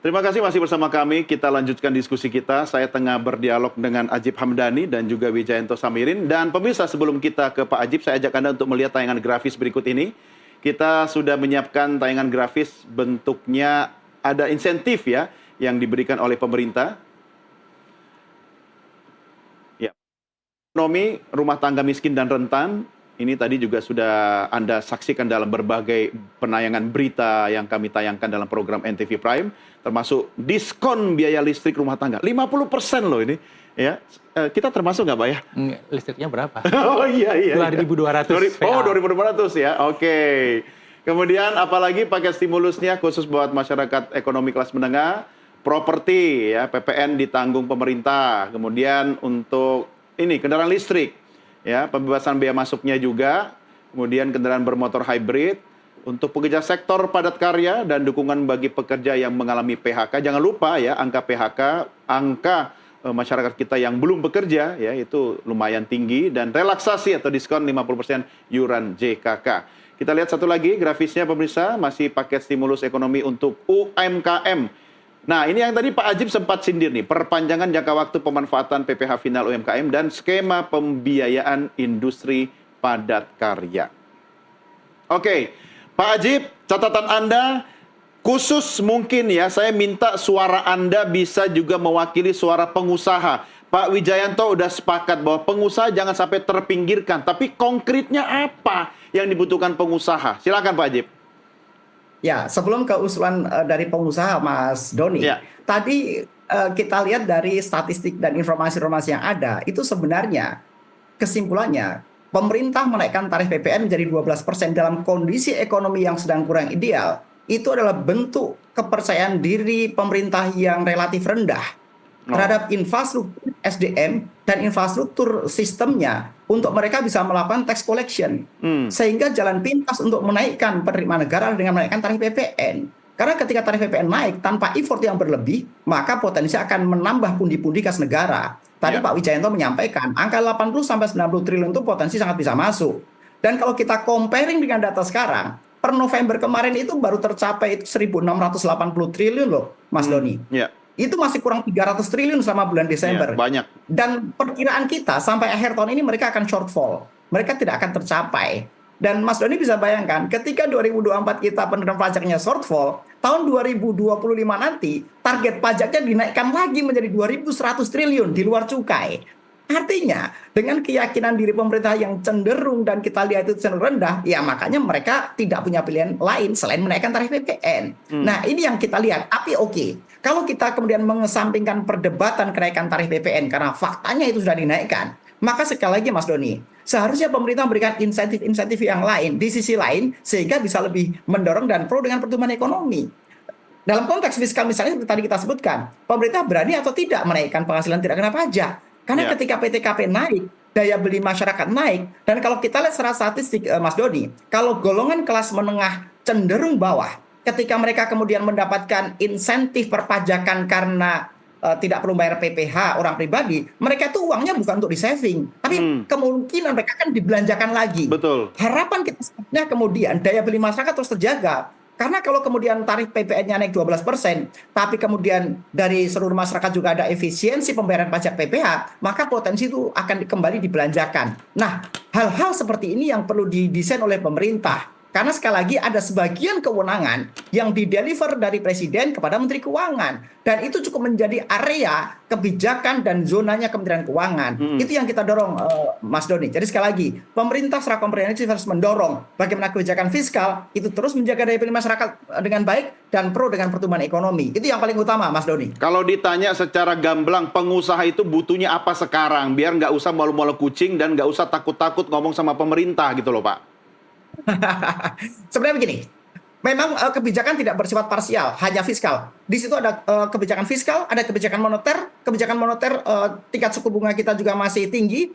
Terima kasih masih bersama kami. Kita lanjutkan diskusi kita. Saya tengah berdialog dengan Ajib Hamdani dan juga Wijayanto Samirin. Dan pemirsa, sebelum kita ke Pak Ajib, saya ajak Anda untuk melihat tayangan grafis berikut ini. Kita sudah menyiapkan tayangan grafis, bentuknya ada insentif ya yang diberikan oleh pemerintah. Ya. Ekonomi rumah tangga miskin dan rentan. Ini tadi juga sudah Anda saksikan dalam berbagai penayangan berita yang kami tayangkan dalam program NTV Prime, termasuk diskon biaya listrik rumah tangga. 50% loh ini. Ya, kita termasuk nggak, Pak ya? Listriknya berapa? Oh iya. 2.200 Oh, 2.200 ya. Oke. Kemudian apalagi paket stimulusnya khusus buat masyarakat ekonomi kelas menengah, properti ya, PPN ditanggung pemerintah. Kemudian untuk ini kendaraan listrik. Ya, pembebasan biaya masuknya juga, kemudian kendaraan bermotor hybrid, untuk pekerja sektor padat karya dan dukungan bagi pekerja yang mengalami PHK. Jangan lupa ya, angka PHK, angka masyarakat kita yang belum bekerja, ya itu lumayan tinggi, dan relaksasi atau diskon 50% iuran JKK. Kita lihat satu lagi grafisnya pemirsa, masih paket stimulus ekonomi untuk UMKM. Nah, ini yang tadi Pak Ajib sempat sindir nih, perpanjangan jangka waktu pemanfaatan PPh final UMKM dan skema pembiayaan industri padat karya. Oke, Pak Ajib, catatan Anda khusus mungkin ya, saya minta suara Anda bisa juga mewakili suara pengusaha. Pak Wijayanto udah sepakat bahwa pengusaha jangan sampai terpinggirkan, tapi konkretnya apa yang dibutuhkan pengusaha? Silakan Pak Ajib. Ya, sebelum ke usulan dari pengusaha, Mas Doni, Ya. tadi kita lihat dari statistik dan informasi-informasi yang ada, itu sebenarnya kesimpulannya pemerintah menaikkan tarif PPN menjadi 12% dalam kondisi ekonomi yang sedang kurang ideal. Itu adalah bentuk kepercayaan diri pemerintah yang relatif rendah terhadap infrastruktur SDM dan infrastruktur sistemnya untuk mereka bisa melakukan tax collection. Sehingga jalan pintas untuk menaikkan penerimaan negara dengan menaikkan tarif PPN. Karena ketika tarif PPN naik tanpa effort yang berlebih, maka potensi akan menambah pundi-pundi kas negara. Tadi Pak Wijayanto menyampaikan, angka 80-90 triliun itu potensi sangat bisa masuk. Dan kalau kita comparing dengan data sekarang, per November kemarin itu baru tercapai 1.680 triliun loh, Mas Doni. Itu masih kurang 300 triliun selama bulan Desember. Banyak. Dan perkiraan kita sampai akhir tahun ini mereka akan shortfall. Mereka tidak akan tercapai. Dan Mas Doni bisa bayangkan ketika 2024 kita penerimaan pajaknya shortfall, tahun 2025 nanti target pajaknya dinaikkan lagi menjadi 2.100 triliun di luar cukai. Artinya dengan keyakinan diri pemerintah yang cenderung dan kita lihat itu cenderung rendah, ya makanya mereka tidak punya pilihan lain selain menaikkan tarif PPN. Nah ini yang kita lihat. Tapi oke, kalau kita kemudian mengesampingkan perdebatan kenaikan tarif PPN karena faktanya itu sudah dinaikkan, maka sekali lagi Mas Doni, seharusnya pemerintah memberikan insentif-insentif yang lain di sisi lain sehingga bisa lebih mendorong dan pro dengan pertumbuhan ekonomi. Dalam konteks fiskal misalnya seperti tadi kita sebutkan, pemerintah berani atau tidak menaikkan penghasilan tidak kena pajak. Karena ketika PTKP naik, daya beli masyarakat naik. Dan kalau kita lihat secara statistik, Mas Doni, kalau golongan kelas menengah cenderung bawah, ketika mereka kemudian mendapatkan insentif perpajakan karena tidak perlu bayar PPh orang pribadi, mereka itu uangnya bukan untuk di-saving, tapi kemungkinan mereka akan dibelanjakan lagi. Betul. Harapan kita sebenarnya kemudian daya beli masyarakat terus terjaga. Karena kalau kemudian tarif PPN-nya naik 12%, tapi kemudian dari seluruh masyarakat juga ada efisiensi pembayaran pajak PPh, maka potensi itu akan kembali dibelanjakan. Nah, hal-hal seperti ini yang perlu didesain oleh pemerintah. Karena sekali lagi ada sebagian kewenangan yang dideliver dari Presiden kepada Menteri Keuangan. Dan itu cukup menjadi area kebijakan dan zonanya Kementerian Keuangan. Itu yang kita dorong, Mas Doni. Jadi sekali lagi, pemerintah secara komprehensif harus mendorong bagaimana kebijakan fiskal itu terus menjaga daya beli masyarakat dengan baik dan pro dengan pertumbuhan ekonomi. Itu yang paling utama, Mas Doni. Kalau ditanya secara gamblang, pengusaha itu butuhnya apa sekarang? Biar nggak usah malu-malu kucing dan nggak usah takut-takut ngomong sama pemerintah gitu loh, Pak. Sebenarnya begini, memang kebijakan tidak bersifat parsial, hanya fiskal. Di situ ada kebijakan fiskal, ada kebijakan moneter. Kebijakan moneter tingkat suku bunga kita juga masih tinggi,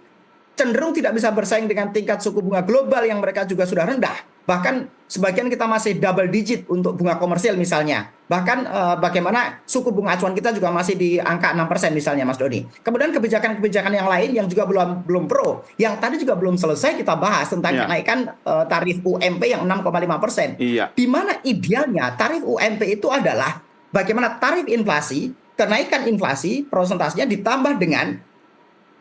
cenderung tidak bisa bersaing dengan tingkat suku bunga global yang mereka juga sudah rendah. Bahkan sebagian kita masih double digit untuk bunga komersil misalnya. Bahkan bagaimana suku bunga acuan kita juga masih di angka 6% misalnya, Mas Doni. Kemudian kebijakan-kebijakan yang lain yang juga belum pro, yang tadi juga belum selesai kita bahas tentang kenaikan tarif UMP yang 6,5%. Di mana idealnya tarif UMP itu adalah bagaimana tarif inflasi, kenaikan inflasi, prosentasenya ditambah dengan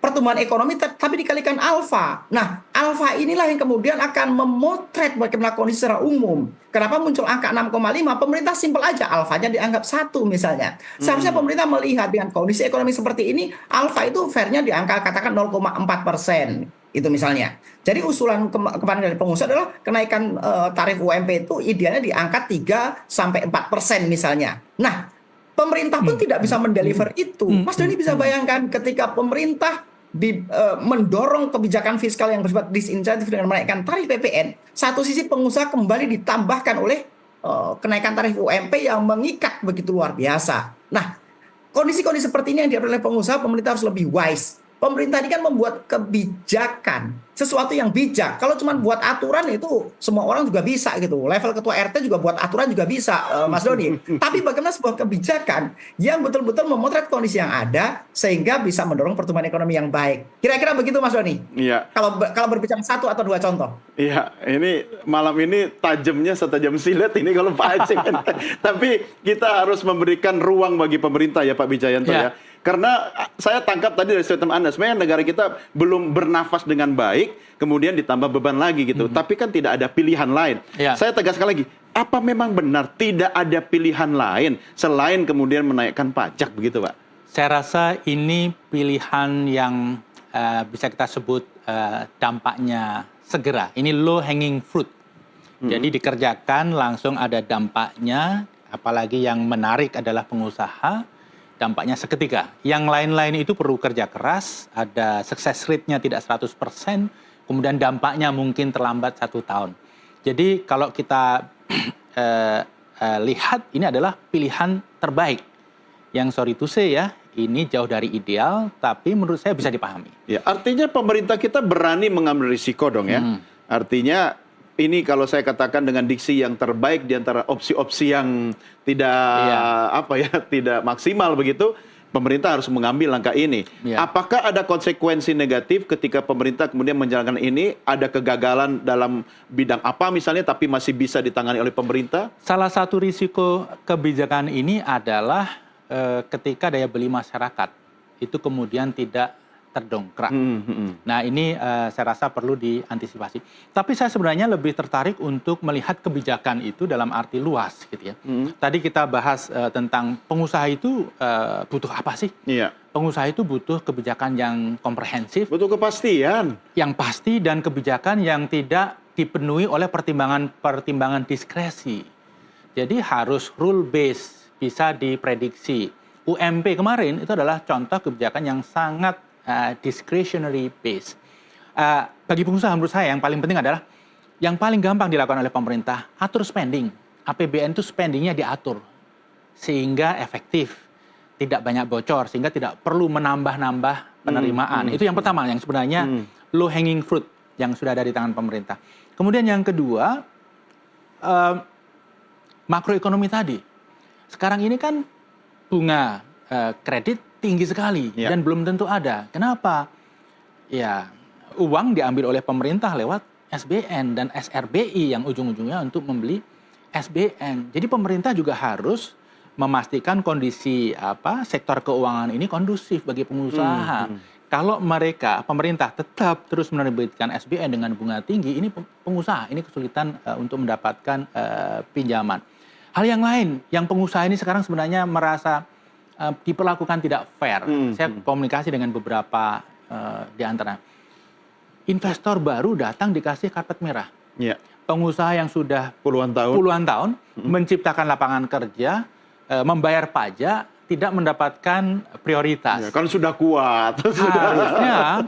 pertumbuhan ekonomi tapi dikalikan alfa. Nah, alfa inilah yang kemudian akan memotret bagaimana kondisi secara umum. Kenapa muncul angka 6,5? Pemerintah simpel aja, alfanya dianggap 1 misalnya. Seharusnya pemerintah melihat dengan kondisi ekonomi seperti ini, alfa itu fairnya di angka katakan 0,4%. Itu misalnya. Jadi usulan kemarin dari pengusaha adalah kenaikan tarif UMP itu idealnya di angka 3-4% misalnya. Nah, pemerintah pun tidak bisa mendeliver itu. Mas Doni bisa bayangkan ketika pemerintah mendorong kebijakan fiskal yang bersifat disinsentif dengan menaikkan tarif PPN, satu sisi pengusaha kembali ditambahkan oleh kenaikan tarif UMP yang mengikat begitu luar biasa. Nah, kondisi-kondisi seperti ini yang diambil oleh pengusaha, pemerintah harus lebih wise. Pemerintah ini kan membuat kebijakan, sesuatu yang bijak. Kalau cuma buat aturan itu semua orang juga bisa gitu. Level ketua RT juga buat aturan juga bisa, Mas Doni. Tapi bagaimana sebuah kebijakan yang betul-betul memotret kondisi yang ada sehingga bisa mendorong pertumbuhan ekonomi yang baik. Kira-kira begitu, Mas Doni? Iya. Kalau berbicara 1 atau 2 contoh. Iya, ini malam ini tajamnya setajam silet ini kalau Pak Aceh. Tapi kita harus memberikan ruang bagi pemerintah ya Pak Wijayanto ya. Karena saya tangkap tadi dari statement Anda, sebenarnya negara kita belum bernafas dengan baik, kemudian ditambah beban lagi gitu. Tapi kan tidak ada pilihan lain. Saya tegaskan lagi, apa memang benar tidak ada pilihan lain selain kemudian menaikkan pajak begitu Pak? Saya rasa ini pilihan yang bisa kita sebut dampaknya segera. Ini low hanging fruit. Jadi dikerjakan langsung ada dampaknya, apalagi yang menarik adalah pengusaha. Dampaknya seketika. Yang lain-lain itu perlu kerja keras, ada success rate-nya tidak 100%, kemudian dampaknya mungkin terlambat 1 tahun. Jadi kalau kita lihat ini adalah pilihan terbaik. Yang sorry to say ya, ini jauh dari ideal, tapi menurut saya bisa dipahami. Ya, artinya pemerintah kita berani mengambil risiko dong ya. Artinya ini kalau saya katakan dengan diksi yang terbaik di antara opsi-opsi yang tidak tidak maksimal begitu, pemerintah harus mengambil langkah ini. Apakah ada konsekuensi negatif ketika pemerintah kemudian menjalankan ini, ada kegagalan dalam bidang apa misalnya tapi masih bisa ditangani oleh pemerintah? Salah satu risiko kebijakan ini adalah ketika daya beli masyarakat itu kemudian tidak terdongkrak. Nah ini saya rasa perlu diantisipasi. Tapi saya sebenarnya lebih tertarik untuk melihat kebijakan itu dalam arti luas gitu ya. Tadi kita bahas tentang pengusaha itu butuh apa sih? Pengusaha itu butuh kebijakan yang komprehensif. Butuh kepastian. Yang pasti dan kebijakan yang tidak dipenuhi oleh pertimbangan diskresi. Jadi harus rule based, bisa diprediksi. UMP kemarin itu adalah contoh kebijakan yang sangat discretionary base. Bagi pengusaha menurut saya yang paling penting adalah yang paling gampang dilakukan oleh pemerintah, atur spending. APBN itu spendingnya diatur sehingga efektif, tidak banyak bocor, sehingga tidak perlu menambah-nambah penerimaan. Itu yang pertama, yang sebenarnya low hanging fruit yang sudah ada di tangan pemerintah. Kemudian yang kedua, makroekonomi tadi. Sekarang ini kan bunga kredit tinggi sekali dan belum tentu ada. Kenapa? Ya, uang diambil oleh pemerintah lewat SBN dan SRBI yang ujung-ujungnya untuk membeli SBN. Jadi pemerintah juga harus memastikan kondisi sektor keuangan ini kondusif bagi pengusaha. Kalau pemerintah tetap terus menerbitkan SBN dengan bunga tinggi, ini pengusaha ini kesulitan untuk mendapatkan pinjaman. Hal yang lain, yang pengusaha ini sekarang sebenarnya merasa diperlakukan tidak fair. Saya komunikasi dengan beberapa di antara investor baru datang dikasih karpet merah. Pengusaha yang sudah puluhan tahun menciptakan lapangan kerja, membayar pajak, tidak mendapatkan prioritas. Kan sudah kuat, harusnya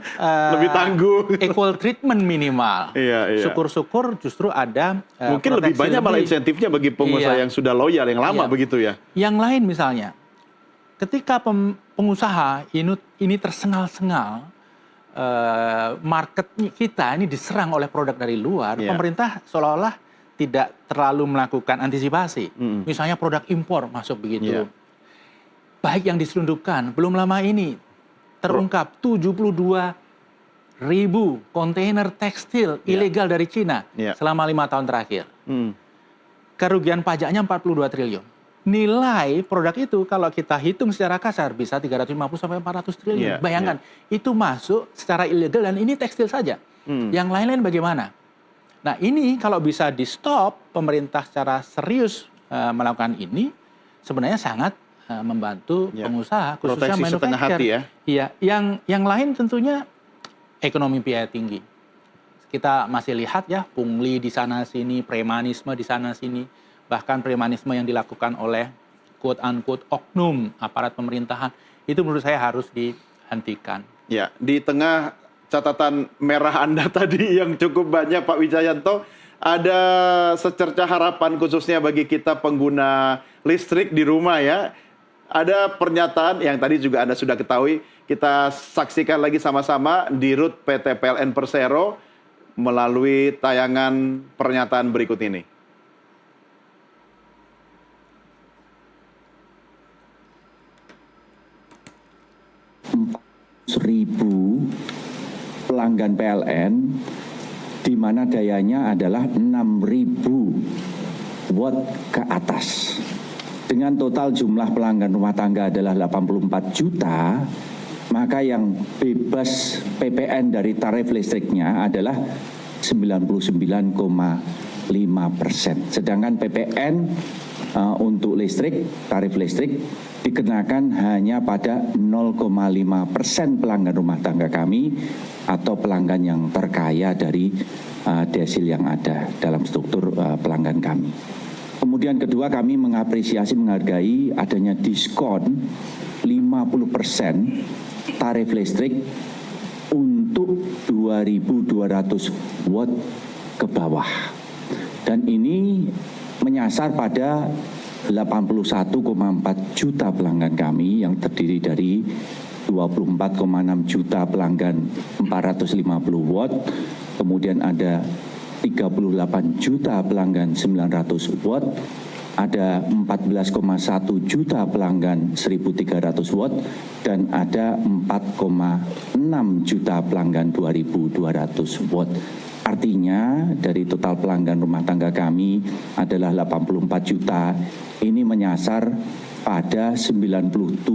lebih tangguh. Equal treatment minimal. Syukur-syukur justru ada mungkin lebih banyak malah insentifnya bagi pengusaha yang sudah loyal, yang lama begitu ya. Yang lain misalnya, ketika pengusaha ini tersengal-sengal, market kita ini diserang oleh produk dari luar, pemerintah seolah-olah tidak terlalu melakukan antisipasi. Misalnya produk impor masuk begitu. Baik yang diselundupkan, belum lama ini terungkap 72.000 kontainer tekstil ilegal dari Cina selama 5 tahun terakhir. Kerugian pajaknya 42 triliun. nilai produk itu kalau kita hitung secara kasar bisa 350 sampai 400 triliun. Bayangkan, itu masuk secara ilegal dan ini tekstil saja. Yang lain-lain bagaimana? Nah, ini kalau bisa di-stop, pemerintah secara serius melakukan ini sebenarnya sangat membantu pengusaha, khususnya proteksi setengah hati manufacturer. Iya, yang lain tentunya ekonomi biaya tinggi. Kita masih lihat ya, pungli di sana sini, premanisme di sana sini, bahkan premanisme yang dilakukan oleh quote-unquote oknum aparat pemerintahan, itu menurut saya harus dihentikan. Ya, di tengah catatan merah Anda tadi yang cukup banyak, Pak Wijayanto, ada secerca harapan khususnya bagi kita pengguna listrik di rumah ya. Ada pernyataan yang tadi juga Anda sudah ketahui, kita saksikan lagi sama-sama di RUT PT PLN Persero melalui tayangan pernyataan berikut ini. 1.000 pelanggan PLN di mana dayanya adalah 6.000 watt ke atas. Dengan total jumlah pelanggan rumah tangga adalah 84 juta, maka yang bebas PPN dari tarif listriknya adalah 99,5%. Sedangkan PPN untuk listrik, tarif listrik dikenakan hanya pada 0,5% pelanggan rumah tangga kami atau pelanggan yang terkaya dari desil yang ada dalam struktur pelanggan kami. Kemudian kedua, kami mengapresiasi, menghargai adanya diskon 50% tarif listrik untuk 2.200 watt ke bawah. Dan ini menyasar pada 81,4 juta pelanggan kami yang terdiri dari 24,6 juta pelanggan 450 watt, kemudian ada 38 juta pelanggan 900 watt, ada 14,1 juta pelanggan 1.300 watt, dan ada 4,6 juta pelanggan 2.200 watt. Artinya dari total pelanggan rumah tangga kami adalah 84 juta, ini menyasar pada 97%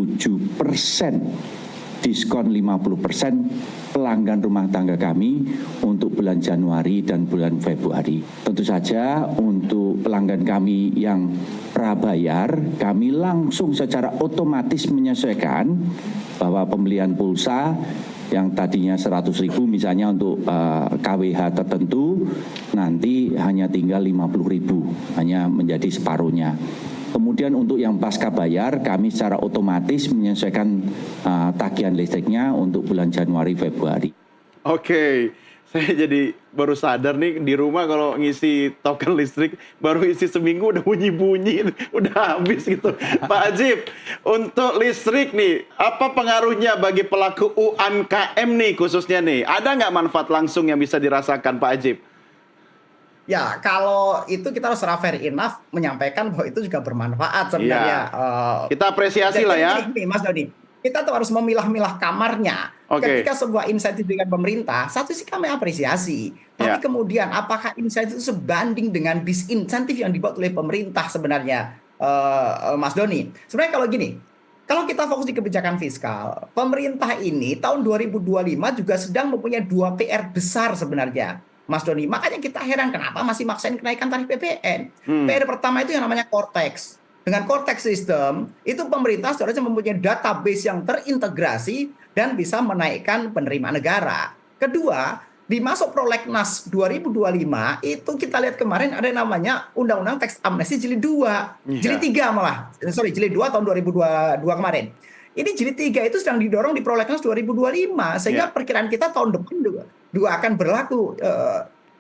diskon 50% pelanggan rumah tangga kami untuk bulan Januari dan bulan Februari. Tentu saja untuk pelanggan kami yang prabayar, kami langsung secara otomatis menyesuaikan bahwa pembelian pulsa yang tadinya 100.000 misalnya untuk KWH tertentu, nanti hanya tinggal 50.000, hanya menjadi separuhnya. Kemudian untuk yang pasca bayar, kami secara otomatis menyesuaikan tagihan listriknya untuk bulan Januari Februari. Oke, saya jadi baru sadar nih di rumah kalau ngisi token listrik baru isi seminggu udah bunyi-bunyi, udah habis gitu. Pak Ajib, untuk listrik nih, apa pengaruhnya bagi pelaku UMKM nih khususnya nih? Ada nggak manfaat langsung yang bisa dirasakan, Pak Ajib? Ya, kalau itu kita harus fair enough menyampaikan bahwa itu juga bermanfaat sebenarnya. Kita apresiasi lah ya. Gini, Mas Dodi, kita tuh harus memilah-milah kamarnya. Ketika sebuah insentif dengan pemerintah, satu sih kami apresiasi. Tapi kemudian apakah insentif itu sebanding dengan disinsentif yang dibuat oleh pemerintah sebenarnya, Mas Doni? Sebenarnya kalau gini, kalau kita fokus di kebijakan fiskal, pemerintah ini tahun 2025 juga sedang mempunyai 2 PR besar sebenarnya, Mas Doni. Makanya kita heran kenapa masih maksain kenaikan tarif PPN. PR pertama itu yang namanya Cortex. Dengan Cortex System, itu pemerintah seharusnya mempunyai database yang terintegrasi dan bisa menaikkan penerimaan negara. Kedua, di masuk prolegnas 2025, itu kita lihat kemarin ada yang namanya Undang-Undang Teks Amnesti Jilid 2. Jilid 3 malah. Jilid 2 tahun 2022 kemarin. Ini jilid 3 itu sedang didorong di prolegnas 2025. Sehingga perkiraan kita tahun depan juga akan berlaku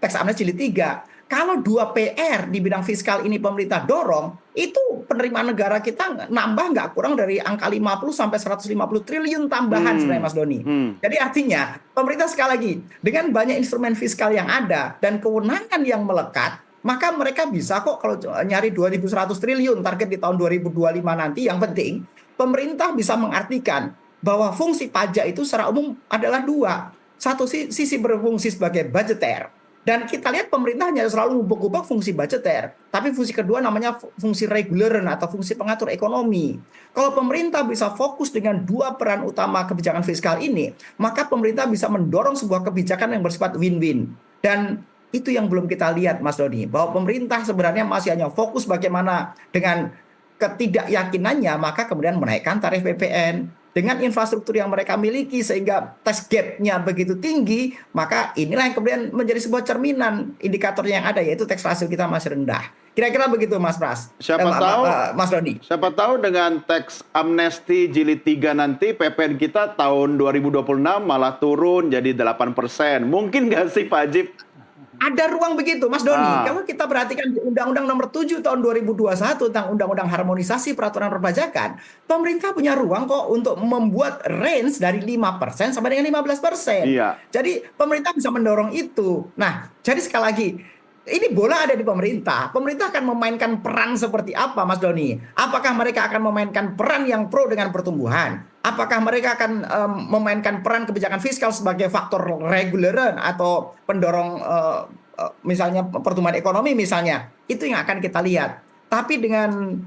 teks amnesti jilid 3. Kalau 2 PR di bidang fiskal ini pemerintah dorong, itu penerimaan negara kita nambah nggak kurang dari angka 50 sampai 150 triliun tambahan sebenarnya, Mas Doni. Jadi artinya pemerintah sekali lagi dengan banyak instrumen fiskal yang ada dan kewenangan yang melekat, maka mereka bisa kok kalau nyari 2.100 triliun target di tahun 2025 nanti. Yang penting pemerintah bisa mengartikan bahwa fungsi pajak itu secara umum adalah 2. Satu sisi berfungsi sebagai budgeter, Dan kita lihat pemerintah hanya selalu ngubek-ngubek fungsi budgeter, tapi fungsi kedua namanya fungsi reguler atau fungsi pengatur ekonomi. Kalau pemerintah bisa fokus dengan dua peran utama kebijakan fiskal ini, maka pemerintah bisa mendorong sebuah kebijakan yang bersifat win-win. Dan itu yang belum kita lihat, Mas Doni, bahwa pemerintah sebenarnya masih hanya fokus bagaimana dengan ketidakyakinannya, maka kemudian menaikkan tarif PPN. Dengan infrastruktur yang mereka miliki sehingga tax gap-nya begitu tinggi, maka inilah yang kemudian menjadi sebuah cerminan indikator yang ada, yaitu tax ratio kita masih rendah. Kira-kira begitu, Mas Pras. Mas Doni. Siapa tahu dengan tax amnesty jilid 3 nanti PPN kita tahun 2026 malah turun jadi 8%. Mungkin nggak sih Pak Ajib? Ada ruang begitu, Mas Doni. Kalau kita perhatikan di Undang-Undang Nomor 7 Tahun 2021 tentang Undang-Undang Harmonisasi Peraturan Perpajakan, pemerintah punya ruang kok untuk membuat range dari 5% sampai dengan 15%. Iya. Jadi pemerintah bisa mendorong itu. Nah, jadi sekali lagi, ini bola ada di pemerintah. Pemerintah akan memainkan peran seperti apa, Mas Doni? Apakah mereka akan memainkan peran yang pro dengan pertumbuhan? Apakah mereka akan memainkan peran kebijakan fiskal sebagai faktor reguleran atau pendorong misalnya pertumbuhan ekonomi misalnya? Itu yang akan kita lihat. Tapi dengan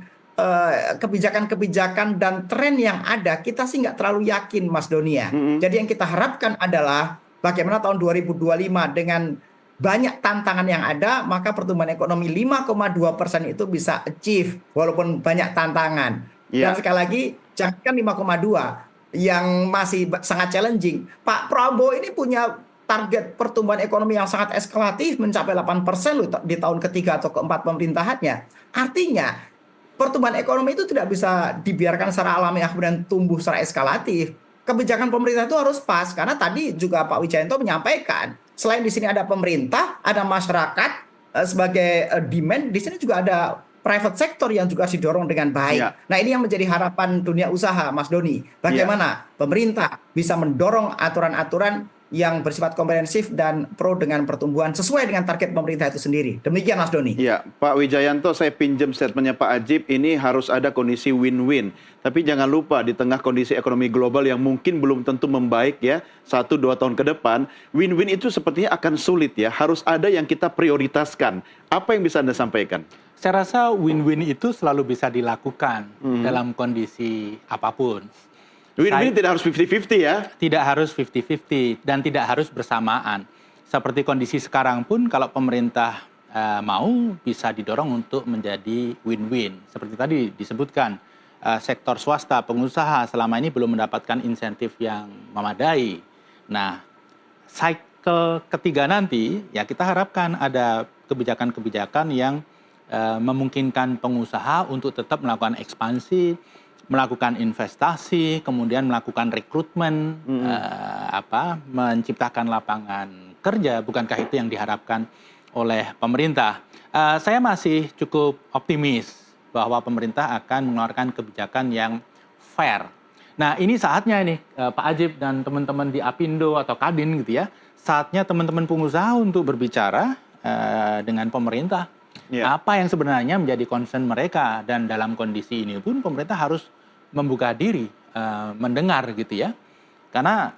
kebijakan-kebijakan dan tren yang ada, kita sih nggak terlalu yakin, Mas Doni ya. Jadi yang kita harapkan adalah bagaimana tahun 2025 dengan banyak tantangan yang ada, maka pertumbuhan ekonomi 5,2% itu bisa achieve walaupun banyak tantangan. Dan sekali lagi, jangan 5,2 yang masih sangat challenging. Pak Prabowo ini punya target pertumbuhan ekonomi yang sangat eskalatif, mencapai 8% loh di tahun ketiga atau keempat pemerintahannya. Artinya, pertumbuhan ekonomi itu tidak bisa dibiarkan secara alamiah kemudian tumbuh secara eskalatif. Kebijakan pemerintah itu harus pas, karena tadi juga Pak Wijayanto menyampaikan, selain di sini ada pemerintah, ada masyarakat sebagai demand, di sini juga ada private sector yang juga didorong dengan baik. Ya. Nah, ini yang menjadi harapan dunia usaha, Mas Doni. Bagaimana pemerintah bisa mendorong aturan-aturan yang bersifat komprehensif dan pro dengan pertumbuhan sesuai dengan target pemerintah itu sendiri. Demikian, Mas Doni. Iya, Pak Wijayanto, saya pinjam statementnya Pak Ajib, ini harus ada kondisi win-win. Tapi jangan lupa, di tengah kondisi ekonomi global yang mungkin belum tentu membaik ya, 1-2 tahun ke depan, win-win itu sepertinya akan sulit ya. Harus ada yang kita prioritaskan. Apa yang bisa Anda sampaikan? Saya rasa win-win itu selalu bisa dilakukan dalam kondisi apapun. Win-win tidak harus 50-50 ya? Tidak harus 50-50 dan tidak harus bersamaan. Seperti kondisi sekarang pun kalau pemerintah mau bisa didorong untuk menjadi win-win. Seperti tadi disebutkan, sektor swasta, pengusaha selama ini belum mendapatkan insentif yang memadai. Nah, cycle ketiga nanti ya kita harapkan ada kebijakan-kebijakan yang memungkinkan pengusaha untuk tetap melakukan ekspansi, melakukan investasi, kemudian melakukan rekrutmen, menciptakan lapangan kerja. Bukankah itu yang diharapkan oleh pemerintah? Saya masih cukup optimis bahwa pemerintah akan mengeluarkan kebijakan yang fair. Nah, ini saatnya nih Pak Ajib dan teman-teman di Apindo atau Kadin gitu ya, saatnya teman-teman pengusaha untuk berbicara dengan pemerintah. Apa yang sebenarnya menjadi concern mereka, dan dalam kondisi ini pun pemerintah harus membuka diri mendengar gitu ya, karena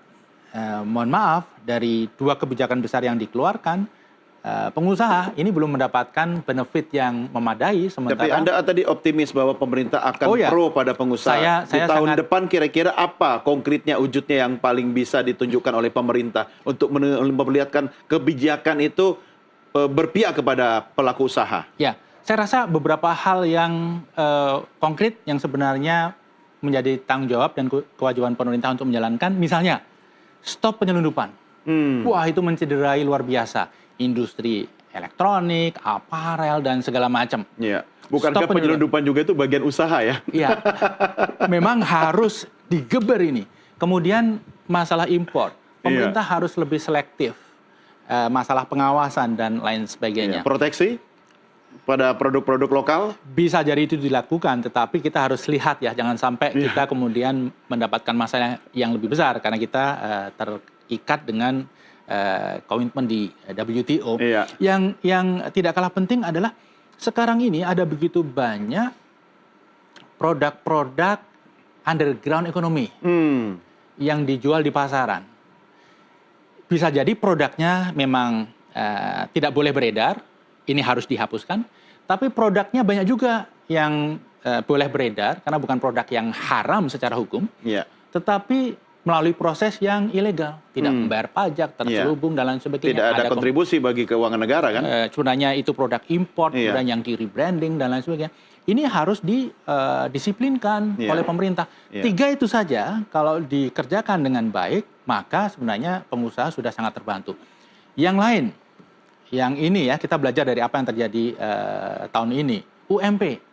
mohon maaf dari dua kebijakan besar yang dikeluarkan, pengusaha ini belum mendapatkan benefit yang memadai. Sementara tapi Anda tadi optimis bahwa pemerintah akan pro pada pengusaha. Di tahun depan kira-kira apa konkretnya, wujudnya yang paling bisa ditunjukkan oleh pemerintah untuk memperlihatkan kebijakan itu berpihak kepada pelaku usaha? Ya, saya rasa beberapa hal yang konkret yang sebenarnya menjadi tanggung jawab dan kewajiban pemerintah untuk menjalankan, misalnya stop penyelundupan. Wah, itu mencederai luar biasa industri elektronik, aparel dan segala macam. Iya. Bukankah penyelundupan juga itu bagian usaha ya? Iya. Memang harus digeber ini. Kemudian masalah impor, pemerintah harus lebih selektif. Masalah pengawasan dan lain sebagainya. Proteksi pada produk-produk lokal? Bisa jadi itu dilakukan, tetapi kita harus lihat ya, jangan sampai kita kemudian mendapatkan masalah yang lebih besar karena kita terikat dengan komitmen di WTO. Yang tidak kalah penting adalah sekarang ini ada begitu banyak produk-produk underground ekonomi yang dijual di pasaran. Bisa jadi produknya memang tidak boleh beredar, ini harus dihapuskan. Tapi produknya banyak juga yang boleh beredar karena bukan produk yang haram secara hukum, tetapi melalui proses yang ilegal, tidak membayar pajak, terselubung dan lain sebagainya. Tidak ada kontribusi bagi keuangan negara kan? Sebenarnya itu produk import, kemudian yang di rebranding dan lain sebagainya. Ini harus didisiplinkan oleh pemerintah. 3 itu saja kalau dikerjakan dengan baik, maka sebenarnya pengusaha sudah sangat terbantu. Yang lain, yang ini ya kita belajar dari apa yang terjadi tahun ini, UMP.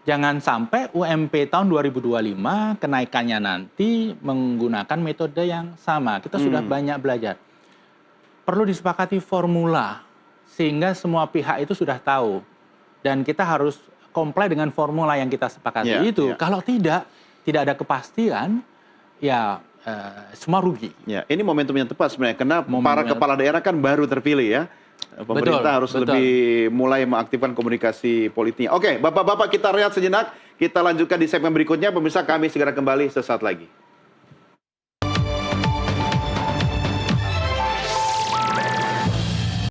Jangan sampai UMP tahun 2025 kenaikannya nanti menggunakan metode yang sama. Kita sudah banyak belajar. Perlu disepakati formula sehingga semua pihak itu sudah tahu. Dan kita harus comply dengan formula yang kita sepakati itu. Kalau tidak ada kepastian, ya semua rugi. Ini momentum yang tepat sebenarnya. Karena para kepala daerah kan baru terpilih ya. Pemerintah harus lebih mulai mengaktifkan komunikasi politiknya. Oke, Bapak-bapak kita rehat sejenak. Kita lanjutkan di segmen berikutnya. Pemirsa, kami segera kembali sesaat lagi.